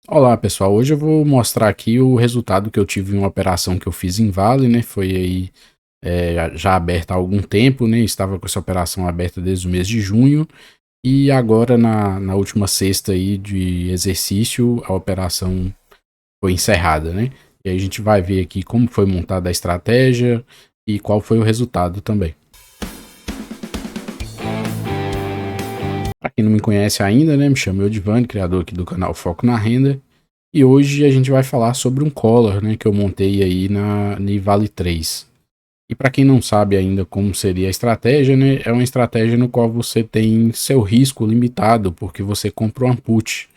Olá pessoal, hoje eu vou mostrar aqui o resultado que eu tive em uma operação que eu fiz em Vale, né? Foi aí já aberta há algum tempo, né? Estava com essa operação aberta desde o mês de junho e agora na última sexta aí de exercício a operação foi encerrada, né? E aí a gente vai ver aqui como foi montada a estratégia e qual foi o resultado também. Para quem não me conhece ainda, né? Me chamo Edvane, criador aqui do canal Foco na Renda. E hoje a gente vai falar sobre um collar, né, que eu montei aí na Vale 3. E para quem não sabe ainda como seria a estratégia, né, é uma estratégia no qual você tem seu risco limitado, porque você compra um put.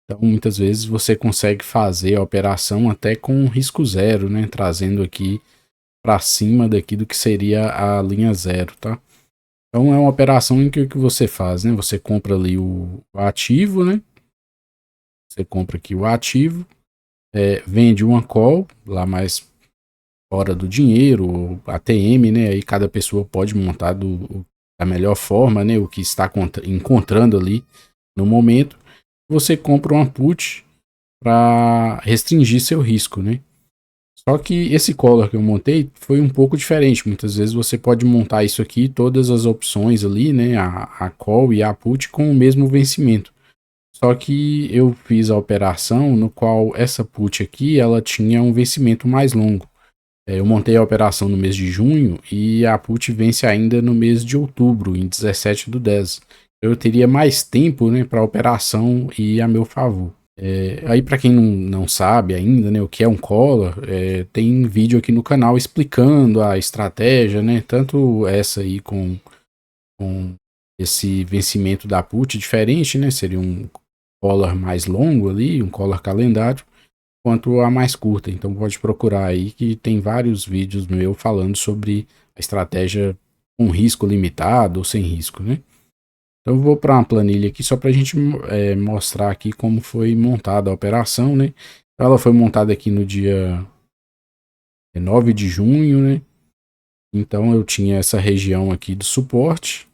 Então, muitas vezes você consegue fazer a operação até com risco zero, né, trazendo aqui para cima daqui do que seria a linha zero, tá? Então, é uma operação em que o que você faz, né? Você compra ali o ativo, né? Você compra aqui o ativo, vende uma call lá mais fora do dinheiro, ou ATM, né? Aí cada pessoa pode montar da melhor forma, né? O que está encontrando ali no momento. Você compra uma put para restringir seu risco, né? Só que esse collar que eu montei foi um pouco diferente. Muitas vezes você pode montar isso aqui, todas as opções ali, né? A call e a put com o mesmo vencimento. Só que eu fiz a operação no qual essa put aqui ela tinha um vencimento mais longo. Eu montei a operação no mês de junho e a put vence ainda no mês de outubro, em 17/10. Eu teria mais tempo, né, para a operação ir a meu favor. Aí, para quem não sabe ainda, né, o que é um collar, tem vídeo aqui no canal explicando a estratégia, né, tanto essa aí com esse vencimento da put diferente, né, seria um collar mais longo ali, um collar calendário, quanto a mais curta. Então pode procurar aí que tem vários vídeos meu falando sobre a estratégia com risco limitado ou sem risco, né? Então eu vou para uma planilha aqui só para a gente mostrar aqui como foi montada a operação, né? Ela foi montada aqui no dia 9 de junho, né? Então eu tinha essa região aqui de suporte,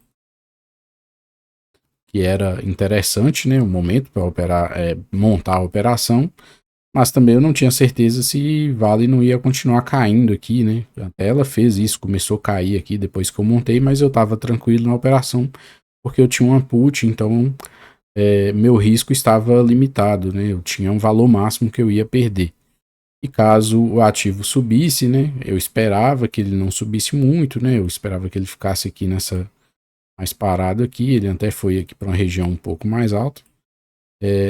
que era interessante, né? O momento para operar, montar a operação. Mas também eu não tinha certeza se Vale não ia continuar caindo aqui, né? Até ela fez isso, começou a cair aqui depois que eu montei, mas eu estava tranquilo na operação porque eu tinha uma put, então meu risco estava limitado, né? Eu tinha um valor máximo que eu ia perder. E caso o ativo subisse, né? Eu esperava que ele não subisse muito, né? Eu esperava que ele ficasse aqui nessa mais parado aqui. Ele até foi aqui para uma região um pouco mais alta,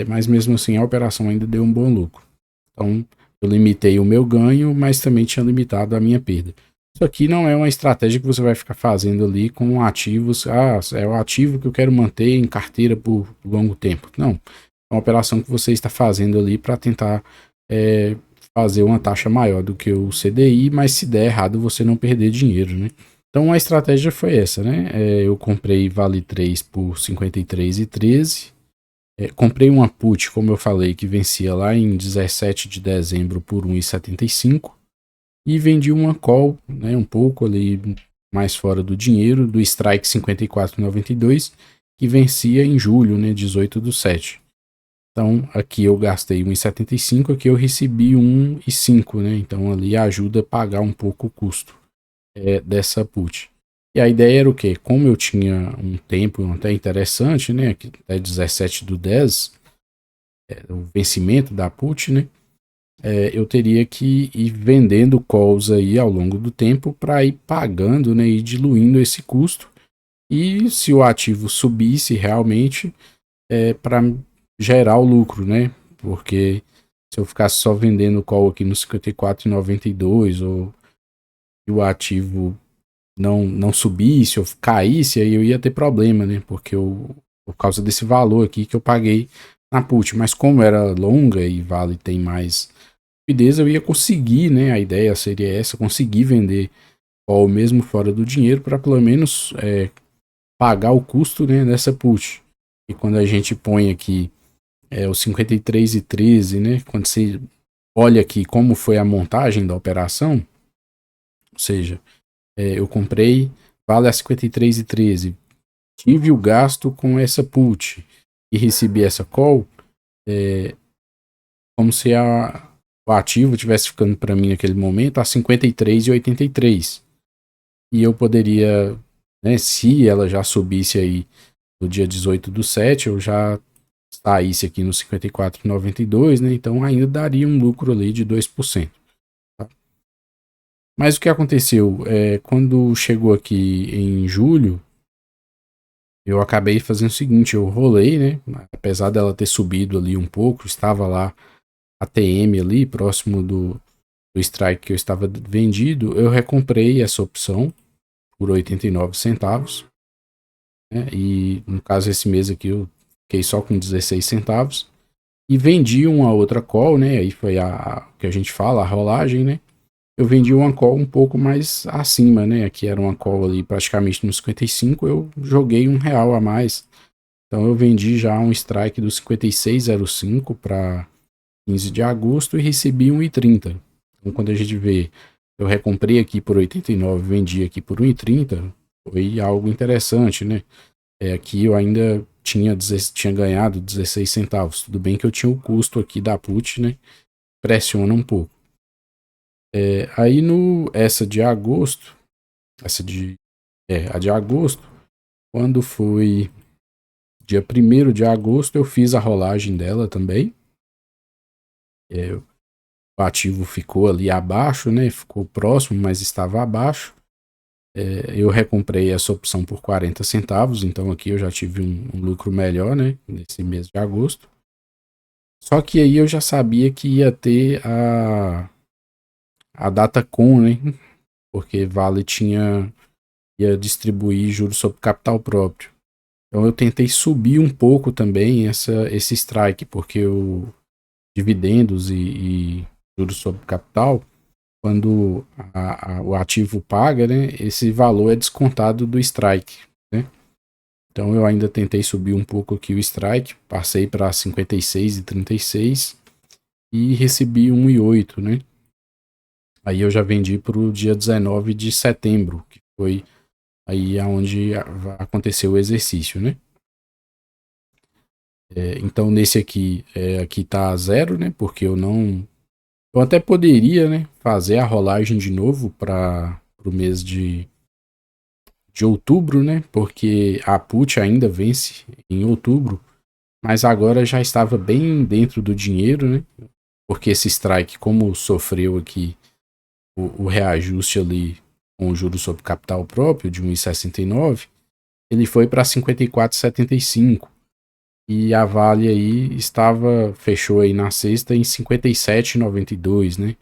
mas mesmo assim a operação ainda deu um bom lucro. Então, eu limitei o meu ganho, mas também tinha limitado a minha perda. Isso aqui não é uma estratégia que você vai ficar fazendo ali com ativos. Ah, é o ativo que eu quero manter em carteira por longo tempo. Não. É uma operação que você está fazendo ali para tentar é, fazer uma taxa maior do que o CDI, mas se der errado você não perder dinheiro, né? Então a estratégia foi essa, né? Eu comprei Vale 3 por 53,13. Comprei uma put, como eu falei, que vencia lá em 17 de dezembro por 1,75 e vendi uma call, né, um pouco ali mais fora do dinheiro, do strike 54,92 que vencia em julho, né, 18/7. Então aqui eu gastei 1,75, aqui eu recebi 1,5, né? Então ali ajuda a pagar um pouco o custo dessa put. E a ideia era o quê? Como eu tinha um tempo até interessante, né? Até 17/10, o vencimento da put, né? Eu teria que ir vendendo calls aí ao longo do tempo para ir pagando, né? E diluindo esse custo. E se o ativo subisse realmente, para gerar o lucro, né? Porque se eu ficasse só vendendo call aqui no 54,92 ou o ativo não subisse ou caísse, aí eu ia ter problema, né? Porque por causa desse valor aqui que eu paguei na put. Mas como era longa e Vale tem mais liquidez, eu ia conseguir, né? A ideia seria essa, conseguir vender call mesmo fora do dinheiro para pelo menos pagar o custo, né, dessa put. E quando a gente põe aqui o 53,13, né? Quando você olha aqui como foi a montagem da operação, ou seja, eu comprei Vale a 53,13, tive o gasto com essa put e recebi essa call, como se o ativo estivesse ficando para mim naquele momento a 53,83. E eu poderia, né, se ela já subisse aí no dia 18/7, eu já saísse aqui no 54,92, né? Então ainda daria um lucro ali de 2%. Tá? Mas o que aconteceu? Quando chegou aqui em julho, eu acabei fazendo o seguinte, eu rolei, né? Apesar dela ter subido ali um pouco, estava lá a TM ali, próximo do strike que eu estava vendido, eu recomprei essa opção por 89 centavos. Né? E no caso esse mês aqui eu fiquei só com 16 centavos. E vendi uma outra call, né? Aí foi a que a gente fala, a rolagem, né? Eu vendi uma call um pouco mais acima, né? Aqui era uma call ali praticamente no 55, eu joguei R$ 1 a mais. Então eu vendi já um strike do 56,05 para 15 de agosto e recebi 1,30. Então quando a gente vê, eu recomprei aqui por 89, vendi aqui por 1,30, foi algo interessante, né? Aqui eu ainda tinha ganhado 16 centavos. Tudo bem que eu tinha o custo aqui da put, né? Pressiona um pouco. Aí essa de agosto, a de agosto, quando foi dia 1º de agosto, eu fiz a rolagem dela também. O ativo ficou ali abaixo, né? Ficou próximo, mas estava abaixo. Eu recomprei essa opção por 40 centavos, então aqui eu já tive um lucro melhor, né? Nesse mês de agosto. Só que aí eu já sabia que ia ter a Datacom, né? Porque Vale ia distribuir juros sobre capital próprio. Então eu tentei subir um pouco também esse strike, porque o dividendos e juros sobre capital, quando o ativo paga, né? Esse valor é descontado do strike, né? Então eu ainda tentei subir um pouco aqui o strike, passei para 56,36 e recebi 1,8, né? Aí eu já vendi para o dia 19 de setembro, que foi aí aonde aconteceu o exercício, né? Então nesse aqui tá zero, né? Porque eu até poderia, né, fazer a rolagem de novo para o mês de outubro, né? Porque a put ainda vence em outubro, mas agora já estava bem dentro do dinheiro, né? Porque esse strike, como sofreu aqui o reajuste ali com o juros sobre capital próprio de 1,69, ele foi para 54,75 e a Vale aí fechou aí na sexta em 57,92, né?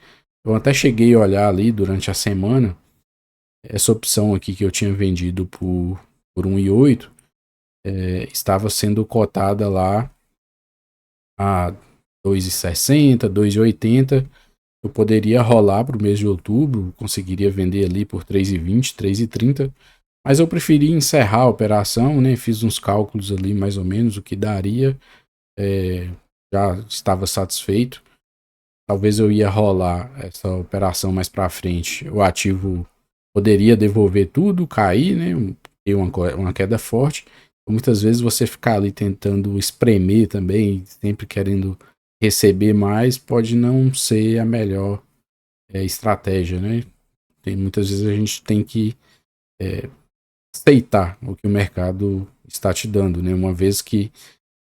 Eu até cheguei a olhar ali durante a semana essa opção aqui que eu tinha vendido por 1,8, estava sendo cotada lá a 2,60, 2,80. Eu poderia rolar para o mês de outubro, conseguiria vender ali por 3,20, 3,30, mas eu preferi encerrar a operação, né? Fiz uns cálculos ali mais ou menos o que daria, já estava satisfeito. Talvez eu ia rolar essa operação mais para frente. O ativo poderia devolver tudo, cair, né? Ter uma queda forte. Muitas vezes você ficar ali tentando espremer também, sempre querendo receber mais, pode não ser a melhor estratégia, né? Muitas vezes a gente tem que aceitar o que o mercado está te dando, né? Uma vez que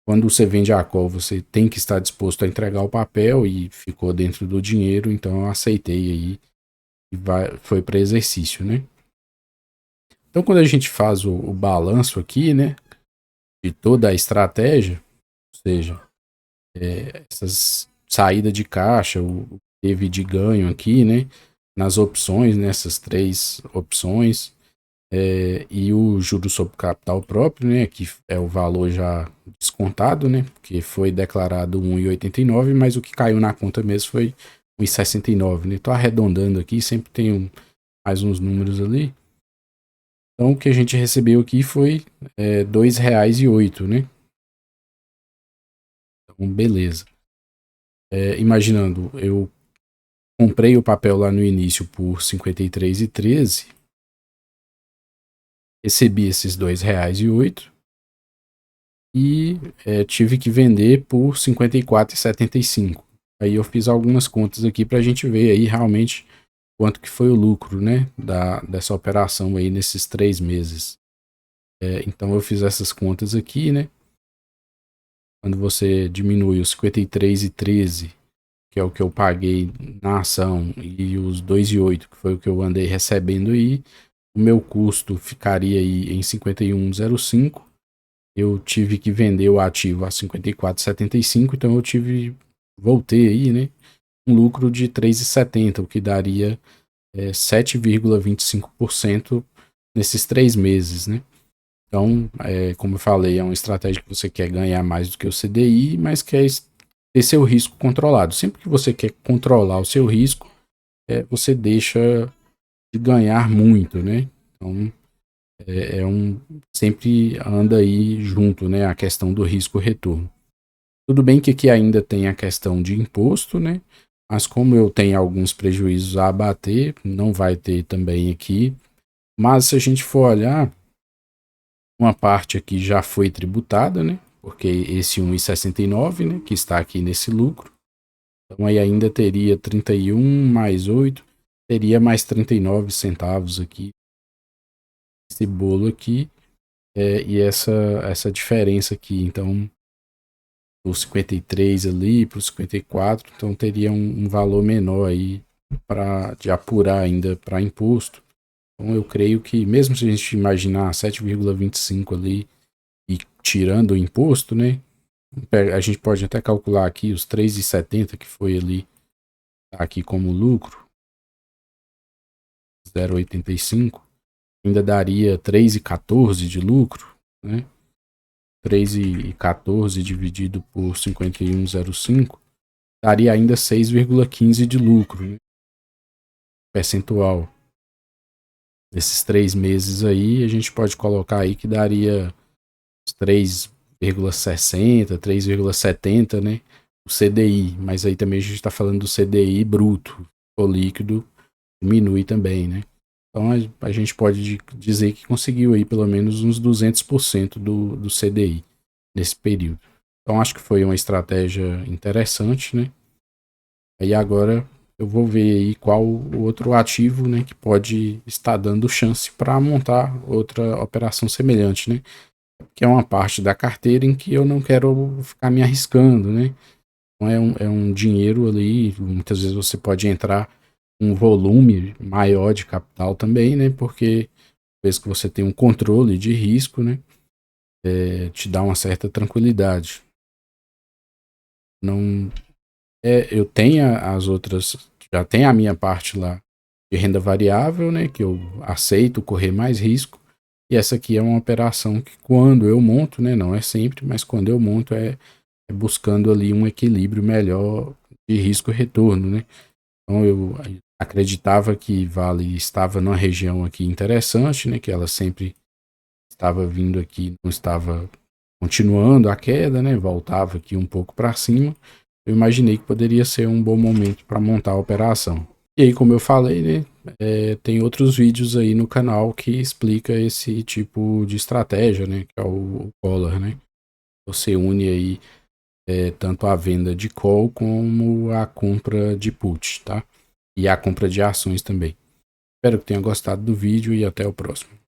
quando você vende a call, você tem que estar disposto a entregar o papel e ficou dentro do dinheiro, então eu aceitei aí e foi para exercício, né? Então quando a gente faz o balanço aqui, né, de toda a estratégia, ou seja, essas saída de caixa, o que teve de ganho aqui, né, nas opções, nessas 3 opções, e o juro sobre capital próprio, né, que é o valor já descontado, né, porque foi declarado 1,89, mas o que caiu na conta mesmo foi 1,69, né? Tô arredondando aqui, sempre tem mais uns números ali. Então o que a gente recebeu aqui foi R$2,08, né? Então beleza. Imaginando, eu comprei o papel lá no início por 53,13, recebi esses R$2,08 e tive que vender por 54,75. Aí eu fiz algumas contas aqui para a gente ver aí realmente quanto que foi o lucro, né, dessa operação aí nesses 3 meses. Então eu fiz essas contas aqui, né? Quando você diminui os 53,13, que é o que eu paguei na ação, e os 2,8, que foi o que eu andei recebendo aí, o meu custo ficaria aí em 51,05. Eu tive que vender o ativo a 54,75, então voltei aí, né, um lucro de 3,70, o que daria 7,25% nesses 3 meses, né? Então, como eu falei, é uma estratégia que você quer ganhar mais do que o CDI, mas quer ter seu risco controlado. Sempre que você quer controlar o seu risco, você deixa de ganhar muito, né? Então, sempre anda aí junto, né? A questão do risco-retorno. Tudo bem que aqui ainda tem a questão de imposto, né? Mas como eu tenho alguns prejuízos a abater, não vai ter também aqui. Mas se a gente for olhar, uma parte aqui já foi tributada, né? Porque esse 1,69, né, que está aqui nesse lucro. Então aí ainda teria 31 mais 8, teria mais 39 centavos aqui. Esse bolo aqui e essa diferença aqui. Então, o 53 ali para o 54, então teria um valor menor aí de apurar ainda para imposto. Então eu creio que mesmo se a gente imaginar 7,25 ali e tirando o imposto, né? A gente pode até calcular aqui os 3,70 que foi ali, tá aqui como lucro, 0,85, ainda daria 3,14 de lucro, né? 3,14 dividido por 51,05 daria ainda 6,15 de lucro, né? Percentual. Nesses 3 meses aí, a gente pode colocar aí que daria 3,60, 3,70, né? O CDI, mas aí também a gente está falando do CDI bruto, o líquido diminui também, né? Então a gente pode dizer que conseguiu aí pelo menos uns 200% do CDI nesse período. Então acho que foi uma estratégia interessante, né? Aí agora eu vou ver aí qual o outro ativo, né, que pode estar dando chance para montar outra operação semelhante, né? Que é uma parte da carteira em que eu não quero ficar me arriscando, né? Então é um dinheiro ali, muitas vezes você pode entrar um volume maior de capital também, né? Porque vez que você tem um controle de risco, né? Te dá uma certa tranquilidade. Não, eu tenho as outras, já tem a minha parte lá de renda variável, né? Que eu aceito correr mais risco. E essa aqui é uma operação que quando eu monto, né? Não é sempre, mas quando eu monto é buscando ali um equilíbrio melhor de risco e retorno, né? Então eu acreditava que Vale estava numa região aqui interessante, né? Que ela sempre estava vindo aqui, não estava continuando a queda, né? Voltava aqui um pouco para cima. Eu imaginei que poderia ser um bom momento para montar a operação. E aí, como eu falei, né? Tem outros vídeos aí no canal que explica esse tipo de estratégia, né? Que é o collar, né? Você une aí tanto a venda de call como a compra de put, tá? E a compra de ações também. Espero que tenha gostado do vídeo e até o próximo.